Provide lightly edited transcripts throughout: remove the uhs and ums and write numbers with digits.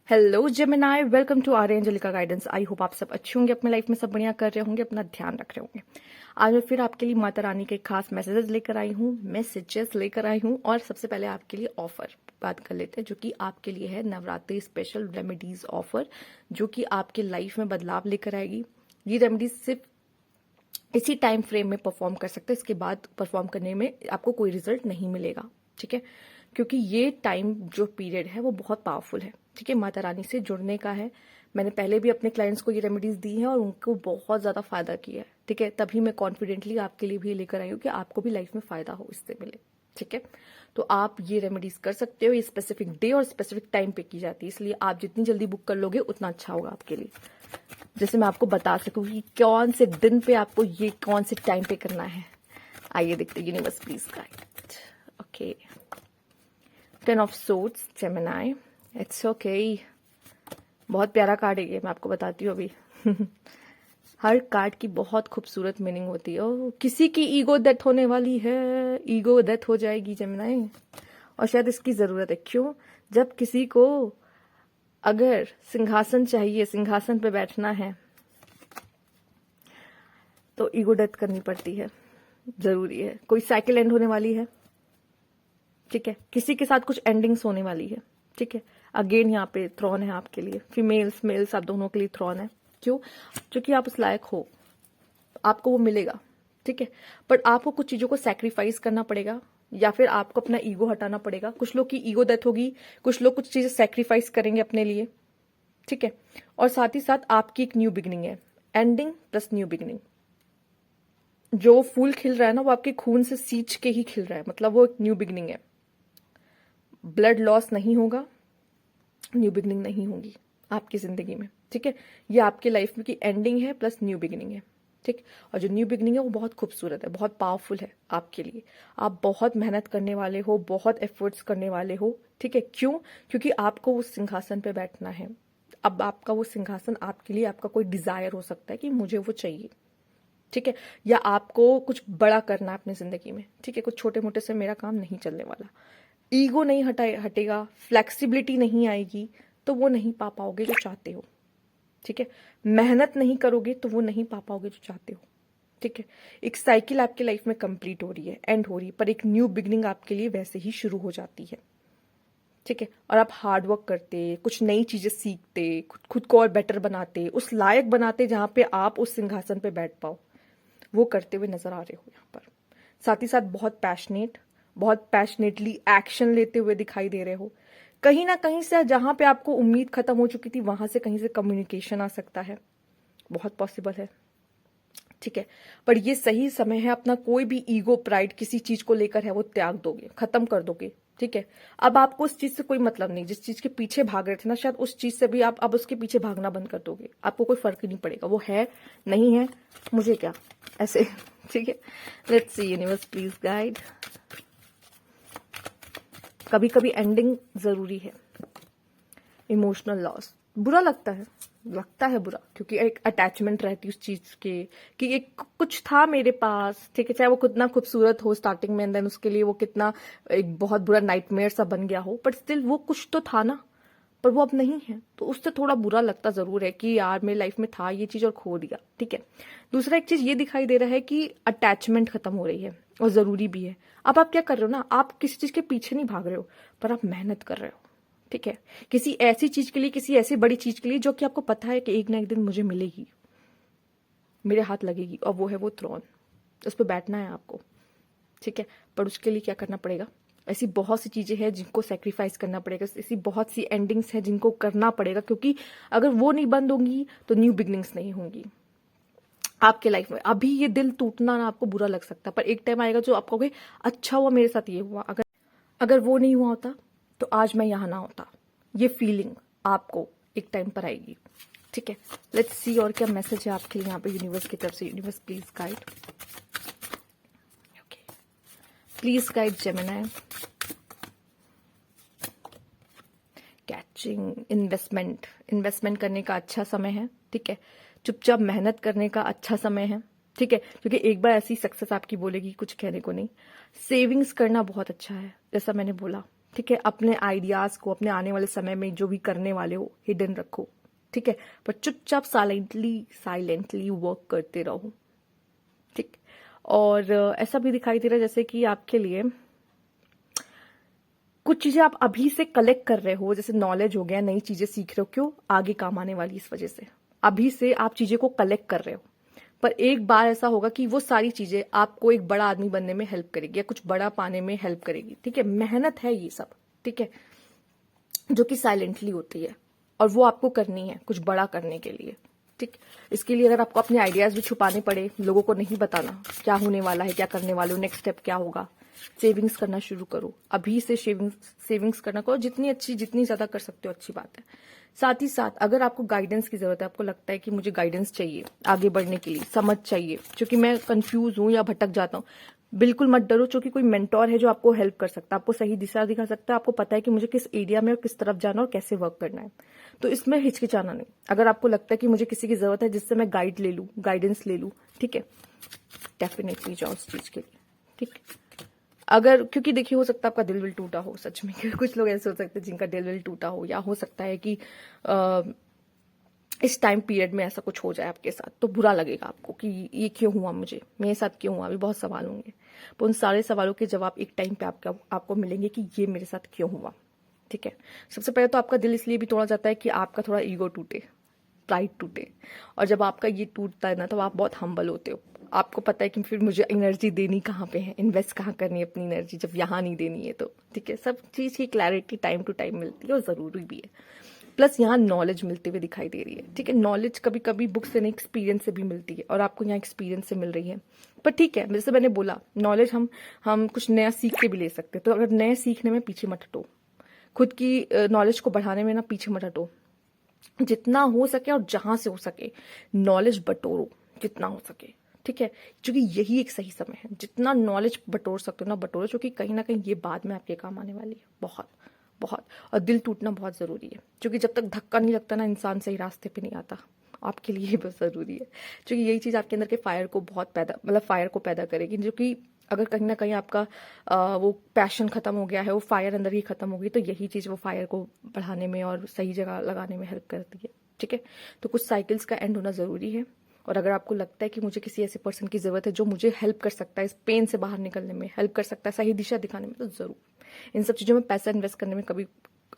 Hello Gemini, welcome to Arya Angelica guidance. I hope आप सब अच्छे होंगे, अपने लाइफ में सब बढ़िया कर रहे होंगे, अपना ध्यान रख रहे होंगे। आज मैं फिर आपके लिए माता रानी के खास मैसेजेस लेकर आई हूँ और सबसे पहले आपके लिए ऑफर बात कर लेते हैं, जो कि आपके लिए है नवरात्रि स्पेशल रेमेडीज ऑफर, जो कि आपके लाइफ में बदलाव लेकर आएगी। ये रेमेडीज सिर्फ इसी टाइम फ्रेम में परफॉर्म कर सकते हैं, इसके बाद परफॉर्म करने में आपको कोई रिजल्ट नहीं मिलेगा, ठीक है। क्योंकि ये टाइम जो पीरियड है वो बहुत पावरफुल है, ठीक है। माता रानी से जुड़ने का है। मैंने पहले भी अपने क्लाइंट्स को ये रेमेडीज दी हैं और उनको बहुत ज्यादा फायदा किया है, ठीक है। तभी मैं कॉन्फिडेंटली आपके लिए भी लेकर आई हूँ कि आपको भी लाइफ में फायदा हो, इससे मिले, ठीक है। तो आप ये रेमेडीज कर सकते हो। ये स्पेसिफिक डे और स्पेसिफिक टाइम पे की जाती है, इसलिए आप जितनी जल्दी बुक कर लोगे उतना अच्छा होगा आपके लिए। जैसे मैं आपको बता सकूं कि कौन से दिन पे आपको ये कौन से टाइम पे करना है। आइए देखते हैं। Universe please guide. Okay, 10 of swords, Gemini. It's okay. बहुत प्यारा कार्ड है ये, मैं आपको बताती हूँ अभी। हर कार्ड की बहुत खूबसूरत मीनिंग होती है। ओ, किसी की ईगो डेथ होने वाली है, ईगो डेथ हो जाएगी जेमिनाई, और शायद इसकी जरूरत है। क्यों? जब किसी को अगर सिंहासन चाहिए, सिंहासन पे बैठना है, तो ईगो डेथ करनी पड़ती है, जरूरी है। कोई साइकिल एंड होने वाली है, ठीक है। किसी के साथ कुछ एंडिंग्स होने वाली है, ठीक है। अगेन यहाँ पे थ्रोन है आपके लिए, फीमेल्स मेल्स आप दोनों के लिए थ्रोन है। क्यों? क्योंकि आप उस लायक हो, आपको वो मिलेगा, ठीक है। बट आपको कुछ चीजों को सैक्रिफाइस करना पड़ेगा, या फिर आपको अपना ईगो हटाना पड़ेगा। कुछ लोग की ईगो डेथ होगी, कुछ लोग कुछ चीजें सैक्रिफाइस करेंगे अपने लिए, ठीक है। और साथ ही साथ आपकी एक न्यू बिगिनिंग है, एंडिंग प्लस न्यू बिगिनिंग। जो फूल खिल रहा है ना, वो आपके खून से सींच के ही खिल रहा है, मतलब वो एक न्यू बिगिनिंग है। ब्लड लॉस नहीं होगा, न्यू बिगिनिंग नहीं होगी आपकी जिंदगी में, ठीक है। ये आपके लाइफ में की एंडिंग है प्लस न्यू बिगिनिंग है, ठीक। और जो न्यू बिगिनिंग है वो बहुत खूबसूरत है, बहुत पावरफुल है आपके लिए। आप बहुत मेहनत करने वाले हो, बहुत एफर्ट्स करने वाले हो, ठीक है। क्यों? क्योंकि आपको उस सिंहासन पे बैठना है। अब आपका वो सिंहासन आपके लिए आपका कोई डिजायर हो सकता है कि मुझे वो चाहिए, ठीक है। या आपको कुछ बड़ा करना है अपनी जिंदगी में, ठीक है। कुछ छोटे मोटे से मेरा काम नहीं चलने वाला, ईगो नहीं हटेगा, फ्लेक्सिबिलिटी नहीं आएगी, तो वो नहीं पा पाओगे जो चाहते हो, ठीक है। मेहनत नहीं करोगे तो वो नहीं पा पाओगे जो चाहते हो, ठीक है। एक साइकिल आपकी लाइफ में कंप्लीट हो रही है, एंड हो रही है, पर एक न्यू बिगिनिंग आपके लिए वैसे ही शुरू हो जाती है, ठीक है। और आप हार्ड वर्क करते, कुछ नई चीजें सीखते, खुद को और बेटर बनाते, उस लायक बनाते जहां पे आप उस सिंहासन पे बैठ पाओ, वो करते हुए नजर आ रहे हो यहाँ पर। साथ ही साथ बहुत पैशनेटली एक्शन लेते हुए दिखाई दे रहे हो। कहीं ना कहीं से जहां पे आपको उम्मीद खत्म हो चुकी थी, वहां से कहीं से कम्युनिकेशन आ सकता है, बहुत पॉसिबल है, ठीक है। पर ये सही समय है, अपना कोई भी ईगो प्राइड किसी चीज को लेकर है वो त्याग दोगे, खत्म कर दोगे, ठीक है। अब आपको उस चीज से कोई मतलब नहीं, जिस चीज के पीछे भाग रहे थे ना, शायद उस चीज से भी आप अब उसके पीछे भागना बंद कर दोगे। आपको कोई फर्क ही नहीं पड़ेगा, वो है नहीं है, मुझे क्या, ऐसे, ठीक है। Let's see universe please guide. कभी कभी एंडिंग जरूरी है। इमोशनल लॉस बुरा लगता है बुरा, क्योंकि एक अटैचमेंट रहती है उस चीज के, कि एक कुछ था मेरे पास, ठीक है। चाहे वो कितना खूबसूरत हो स्टार्टिंग में, एंड देन उसके लिए वो कितना एक बहुत बुरा नाइटमेयर सा बन गया हो, बट स्टिल वो कुछ तो था ना, पर वो अब नहीं है, तो उससे थोड़ा बुरा लगता जरूर है कि यार मेरी लाइफ में था ये चीज और खो दिया, ठीक है। दूसरा एक चीज ये दिखाई दे रहा है कि अटैचमेंट खत्म हो रही है, और जरूरी भी है। अब आप क्या कर रहे हो ना, आप किसी चीज के पीछे नहीं भाग रहे हो, पर आप मेहनत कर रहे हो, ठीक है। किसी ऐसी चीज के लिए, किसी ऐसी बड़ी चीज के लिए जो कि आपको पता है कि एक ना एक दिन मुझे मिलेगी, मेरे हाथ लगेगी, और वो है वो थ्रोन, उस पर बैठना है आपको, ठीक है। पर उसके लिए क्या करना पड़ेगा? ऐसी बहुत सी चीजें हैं जिनको सेक्रीफाइस करना पड़ेगा, ऐसी बहुत सी एंडिंग्स हैं जिनको करना पड़ेगा, क्योंकि अगर वो नहीं बंद होंगी तो न्यू बिगनिंग्स नहीं होंगी आपके लाइफ में। अभी ये दिल टूटना ना आपको बुरा लग सकता है, पर एक टाइम आएगा जो आप कहोगे अच्छा हुआ मेरे साथ ये हुआ, अगर वो नहीं हुआ होता तो आज मैं यहां ना होता। ये फीलिंग आपको एक टाइम पर आएगी, ठीक है। लेट्स सी और क्या मैसेज है आपके लिए यहाँ पे यूनिवर्स की तरफ से। Universe please guide, okay please guide Gemini. Catching investment करने का अच्छा समय है, ठीक है। चुपचाप मेहनत करने का अच्छा समय है, ठीक है। क्योंकि एक बार ऐसी सक्सेस आपकी बोलेगी, कुछ कहने को नहीं। सेविंग्स करना बहुत अच्छा है, जैसा मैंने बोला, ठीक है, अपने आइडियाज को अपने आने वाले समय में जो भी करने वाले हो हिडन रखो, ठीक है, पर चुपचाप साइलेंटली वर्क करते रहो, ठीक। और ऐसा भी दिखाई दे रहा है जैसे कि आपके लिए कुछ चीजें आप अभी से कलेक्ट कर रहे हो, जैसे नॉलेज हो गया, नई चीजें सीख रहे हो, क्यों आगे काम आने वाली इस वजह से अभी से आप चीजें को कलेक्ट कर रहे हो। पर एक बार ऐसा होगा कि वो सारी चीजें आपको एक बड़ा आदमी बनने में हेल्प करेगी या कुछ बड़ा पाने में हेल्प करेगी, ठीक है। मेहनत है ये सब, ठीक है, जो कि साइलेंटली होती है और वो आपको करनी है कुछ बड़ा करने के लिए, ठीक। इसके लिए अगर आपको अपने आइडियाज भी छुपाने पड़े, लोगों को नहीं बताना क्या होने वाला है, क्या करने वाले हो, नेक्स्ट स्टेप क्या होगा, सेविंग्स करना शुरू करो अभी से। सेविंग्स करना करो, जितनी ज्यादा कर सकते हो अच्छी बात है। साथ ही साथ अगर आपको गाइडेंस की जरूरत है, आपको लगता है कि मुझे गाइडेंस चाहिए आगे बढ़ने के लिए, समझ चाहिए क्योंकि मैं कंफ्यूज हूं या भटक जाता हूं, बिल्कुल मत डरो, क्योंकि कोई मेंटोर है जो आपको हेल्प कर सकता है, आपको सही दिशा दिखा सकता है, आपको पता है कि मुझे किस एरिया में और किस तरफ जाना और कैसे वर्क करना है। तो इसमें हिचकिचाना नहीं। अगर आपको लगता है कि मुझे किसी की जरूरत है जिससे मैं गाइड ले लूं, गाइडेंस ले लूं, ठीक है, डेफिनेटली जाओ उस चीज के लिए, ठीक। अगर क्योंकि देखिए हो सकता है आपका दिल विल टूटा हो सच में, क्योंकि कुछ लोग ऐसे हो सकते हैं जिनका दिल विल टूटा हो, या हो सकता है कि इस टाइम पीरियड में ऐसा कुछ हो जाए आपके साथ, तो बुरा लगेगा आपको कि ये क्यों हुआ, मेरे साथ क्यों हुआ। अभी बहुत सवाल होंगे, तो उन सारे सवालों के जवाब एक टाइम पे आपको मिलेंगे कि ये मेरे साथ क्यों हुआ, ठीक है। सबसे पहले तो आपका दिल इसलिए भी तोड़ा जाता है कि आपका थोड़ा ईगो टूटे, प्राइड टूटे, और जब आपका ये टूटता है ना तो आप बहुत हम्बल होते हो। आपको पता है कि फिर मुझे एनर्जी देनी कहाँ पे है, इन्वेस्ट कहाँ करनी है अपनी एनर्जी, जब यहाँ नहीं देनी है तो, ठीक है। सब चीज की क्लैरिटी टाइम टू टाइम मिलती है और जरूरी भी है। प्लस यहाँ नॉलेज मिलते हुए दिखाई दे रही है, ठीक है। नॉलेज कभी कभी बुक से नहीं, एक्सपीरियंस से भी मिलती है, और आपको यहाँ एक्सपीरियंस से मिल रही है। पर ठीक है, जैसे मैंने बोला, नॉलेज हम कुछ नया सीख के भी ले सकते हैं। तो अगर नए सीखने में पीछे मत हटो, खुद की नॉलेज को बढ़ाने में ना पीछे मत हटो, जितना हो सके और जहां से हो सके नॉलेज बटोरो, जितना हो सके, ठीक है। क्योंकि यही एक सही समय है, जितना नॉलेज बटोर सकते हो ना बटोरो, क्योंकि कहीं ना कहीं ये बाद में आपके काम आने वाली है, बहुत बहुत। और दिल टूटना बहुत जरूरी है, क्योंकि जब तक धक्का नहीं लगता ना इंसान सही रास्ते पे नहीं आता। आपके लिए बहुत जरूरी है, क्योंकि यही चीज आपके अंदर के फायर को बहुत पैदा, मतलब फायर को पैदा करेगी। जो कि अगर कहीं ना कहीं आपका वो पैशन खत्म हो गया है, वो फायर अंदर ही खत्म होगी, तो यही चीज वो फायर को बढ़ाने में और सही जगह लगाने में हेल्प करती है, ठीक है। तो कुछ साइकिल्स का एंड होना जरूरी है, और अगर आपको लगता है कि मुझे किसी ऐसे पर्सन की जरूरत है जो मुझे हेल्प कर सकता है इस पेन से बाहर निकलने में, हेल्प कर सकता है सही दिशा दिखाने में, तो जरूर इन सब चीजों में पैसा इन्वेस्ट करने में कभी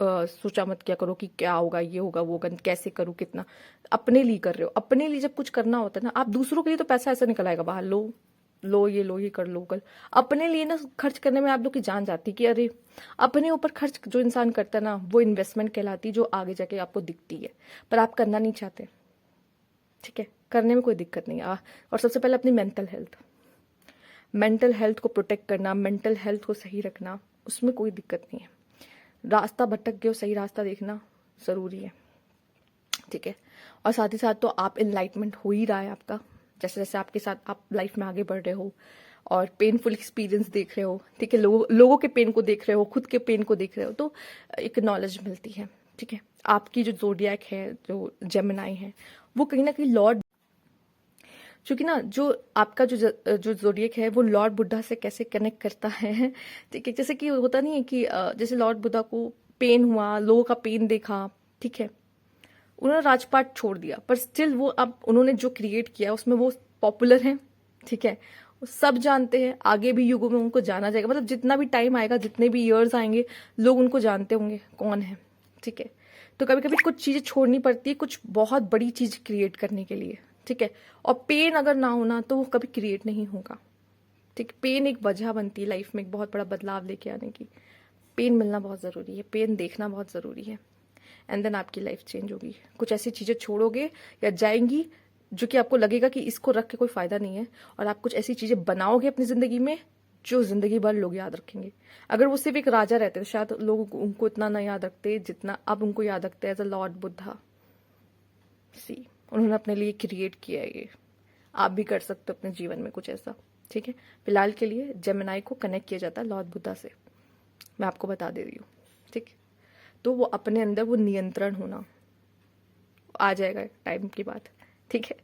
सोचा मत क्या करो कि क्या होगा, ये होगा, वो होगा, कैसे करूँ, कितना। अपने लिए कर रहे हो, अपने लिए जब कुछ करना होता है ना, आप दूसरों के लिए तो पैसा ऐसा निकल आएगा बाहर, लो ये कर लो कल। अपने लिए ना खर्च करने में आप लोग की जान जाती कि अरे, अपने ऊपर खर्च जो इंसान करता है ना, वो इन्वेस्टमेंट कहलाती, जो आगे जाके आपको दिखती है, पर आप करना नहीं चाहते, ठीक है। करने में कोई दिक्कत नहीं है। और सबसे पहले अपनी मेंटल हेल्थ को प्रोटेक्ट करना, मेंटल हेल्थ को सही रखना, उसमें कोई दिक्कत नहीं है। रास्ता भटक गए हो, सही रास्ता देखना जरूरी है, ठीक है। और साथ ही साथ तो आप इनलाइटमेंट हो ही रहा है आपका, जैसे जैसे आपके साथ आप लाइफ में आगे बढ़ रहे हो और पेनफुल एक्सपीरियंस देख रहे हो, ठीक है, लोगों के पेन को देख रहे हो, खुद के पेन को देख रहे हो, तो एक नॉलेज मिलती है, ठीक है। आपकी जो ज़ोडिएक है, जो जेमिनाई है, वो कहीं ना कहीं लॉर्ड, क्योंकि ना जो आपका जो ज़ोडिएक है वो लॉर्ड बुद्धा से कैसे कनेक्ट करता है, ठीक है। जैसे कि होता नहीं है कि जैसे लॉर्ड बुद्धा को पेन हुआ, लोगों का पेन देखा, ठीक है, उन्होंने राजपाट छोड़ दिया, पर स्टिल वो अब उन्होंने जो क्रिएट किया उसमें वो पॉपुलर हैं, ठीक है, वो सब जानते हैं, आगे भी युगों में उनको जाना जाएगा, मतलब जितना भी टाइम आएगा, जितने भी ईयर्स आएंगे, लोग उनको जानते होंगे कौन है, ठीक है। तो कभी कभी कुछ चीजें छोड़नी पड़ती है कुछ बहुत बड़ी चीज क्रिएट करने के लिए, ठीक है। और पेन अगर ना होना तो वो कभी क्रिएट नहीं होगा, ठीक। पेन एक वजह बनती है लाइफ में एक बहुत बड़ा बदलाव लेके आने की। पेन मिलना बहुत जरूरी है, पेन देखना बहुत जरूरी है, एंड देन आपकी लाइफ चेंज होगी। कुछ ऐसी चीजें छोड़ोगे या जाएंगी जो कि आपको लगेगा कि इसको रख के कोई फायदा नहीं है, और आप कुछ ऐसी चीजें बनाओगे अपनी जिंदगी में जो जिंदगी भर लोग याद रखेंगे। अगर वो सिर्फ एक राजा रहते तो शायद लोग उनको इतना ना याद रखते जितना अब उनको याद रखते हैं एज अ लॉर्ड बुद्धा। सी उन्होंने अपने लिए क्रिएट किया है ये, आप भी कर सकते हो अपने जीवन में कुछ ऐसा, ठीक है। फिलहाल के लिए जेमिनाई को कनेक्ट किया जाता है लॉर्ड बुद्धा से, मैं आपको बता दे रही हूँ, ठीक। तो वो अपने अंदर वो नियंत्रण होना आ जाएगा टाइम की बात, ठीक है।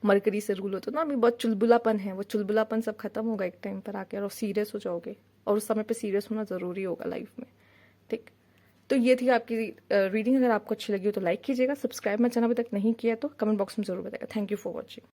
मरकरी से रूल होता ना, अभी बहुत चुलबुलापन है, वो चुलबुलापन सब खत्म होगा एक टाइम पर आके, और सीरियस हो जाओगे, और उस समय पे सीरियस होना जरूरी होगा लाइफ में, ठीक, तो ये थी आपकी रीडिंग। अगर आपको अच्छी लगी हो तो लाइक कीजिएगा, सब्सक्राइब मेरा चैनल अभी तक नहीं किया तो कमेंट बॉक्स में जरूर बताइएगा। Thank you for watching.